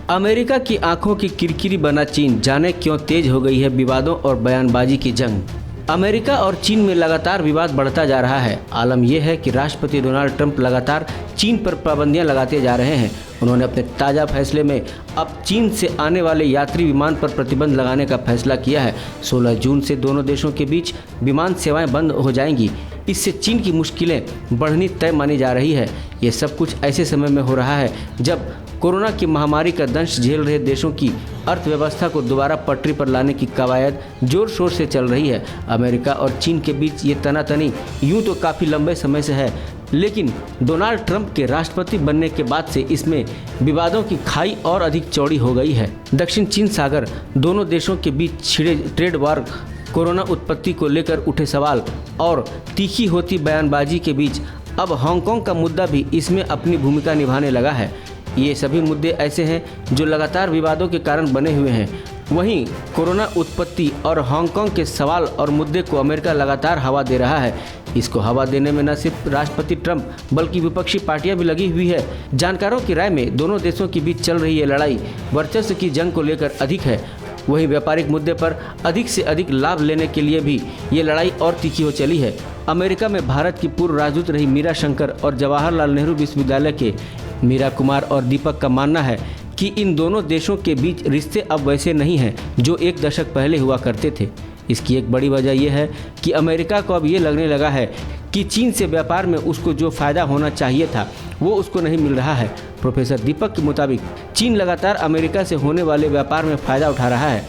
America की आंखों की किरकिरी बना चीन, जाने क्यों तेज हो गई है विवादों और बयानबाजी की जंग। अमेरिका और चीन में लगातार विवाद बढ़ता जा रहा है। आलम यह है कि राष्ट्रपति डोनाल्ड ट्रंप लगातार चीन पर पाबंदियां लगाते जा रहे हैं। उन्होंने अपने ताज़ा फैसले में अब चीन से आने वाले यात्री विमान पर प्रतिबंध लगाने का फैसला किया है। 16 जून से दोनों देशों के बीच विमान सेवाएं बंद हो जाएंगी। इससे चीन की मुश्किलें बढ़नी तय मानी जा रही है। ये सब कुछ ऐसे समय में हो रहा है जब कोरोना की महामारी का दंश झेल रहे देशों की अर्थव्यवस्था को दोबारा पटरी पर लाने की कवायद जोर शोर से चल रही है। अमेरिका और चीन के बीच ये तनातनी यूं तो काफ़ी लंबे समय से है, लेकिन डोनाल्ड ट्रंप के राष्ट्रपति बनने के बाद से इसमें विवादों की खाई और अधिक चौड़ी हो गई है। दक्षिण चीन सागर दोनों देशों के बीच छिड़े ट्रेड वार, कोरोना उत्पत्ति को लेकर उठे सवाल और तीखी होती बयानबाजी के बीच अब हांगकांग का मुद्दा भी इसमें अपनी भूमिका निभाने लगा है। ये सभी मुद्दे ऐसे हैं जो लगातार विवादों के कारण बने हुए हैं। वहीं कोरोना उत्पत्ति और हांगकांग के सवाल और मुद्दे को अमेरिका लगातार हवा दे रहा है। इसको हवा देने में न सिर्फ राष्ट्रपति ट्रंप बल्कि विपक्षी पार्टियां भी लगी हुई है। जानकारों की राय में दोनों देशों के बीच चल रही ये लड़ाई वर्चस्व की जंग को लेकर अधिक है। वहीं व्यापारिक मुद्दे पर अधिक से अधिक लाभ लेने के लिए भी ये लड़ाई और तीखी हो चली है। अमेरिका में भारत की पूर्व राजदूत रही मीरा शंकर और जवाहरलाल नेहरू विश्वविद्यालय के मीरा कुमार और दीपक का मानना है कि इन दोनों देशों के बीच रिश्ते अब वैसे नहीं हैं जो एक दशक पहले हुआ करते थे। इसकी एक बड़ी वजह यह है कि अमेरिका को अब ये लगने लगा है कि चीन से व्यापार में उसको जो फ़ायदा होना चाहिए था वो उसको नहीं मिल रहा है। प्रोफेसर दीपक के मुताबिक चीन लगातार अमेरिका से होने वाले व्यापार में फ़ायदा उठा रहा है।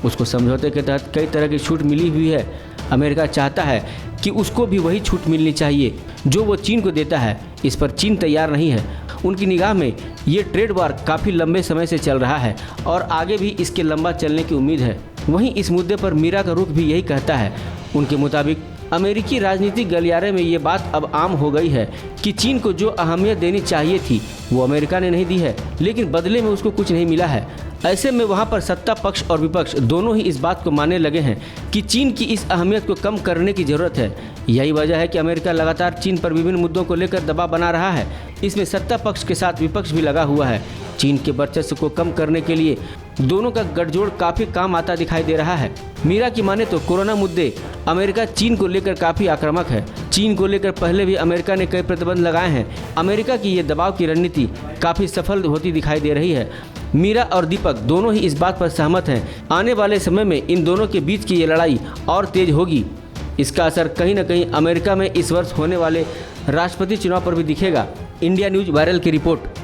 उसको समझौते के तहत कई तरह की छूट मिली हुई है। अमेरिका चाहता है कि उसको भी वही छूट मिलनी चाहिए जो वो चीन को देता है। इस पर चीन तैयार नहीं है। उनकी निगाह में ये ट्रेड वार काफ़ी लंबे समय से चल रहा है और आगे भी इसके लंबा चलने की उम्मीद है। वहीं इस मुद्दे पर मीरा का रुख भी यही कहता है। उनके मुताबिक अमेरिकी राजनीतिक गलियारे में ये बात अब आम हो गई है कि चीन को जो अहमियत देनी चाहिए थी वो अमेरिका ने नहीं दी है, लेकिन बदले में उसको कुछ नहीं मिला है। ऐसे में वहाँ पर सत्ता पक्ष और विपक्ष दोनों ही इस बात को मानने लगे हैं कि चीन की इस अहमियत को कम करने की ज़रूरत है। यही वजह है कि अमेरिका लगातार चीन पर विभिन्न मुद्दों को लेकर दबाव बना रहा है। इसमें सत्ता पक्ष के साथ विपक्ष भी लगा हुआ है। चीन के वर्चस्व को कम करने के लिए दोनों का गठजोड़ काफ़ी काम आता दिखाई दे रहा है। मीरा की माने तो कोरोना मुद्दे अमेरिका चीन को लेकर काफ़ी आक्रामक है। चीन को लेकर पहले भी अमेरिका ने कई प्रतिबंध लगाए हैं। अमेरिका की ये दबाव की रणनीति काफ़ी सफल होती दिखाई दे रही है। मीरा और दीपक दोनों ही इस बात पर सहमत हैं। आने वाले समय में इन दोनों के बीच की ये लड़ाई और तेज होगी। इसका असर कहीं न कहीं अमेरिका में इस वर्ष होने वाले राष्ट्रपति चुनाव पर भी दिखेगा। इंडिया न्यूज़ वायरल की रिपोर्ट।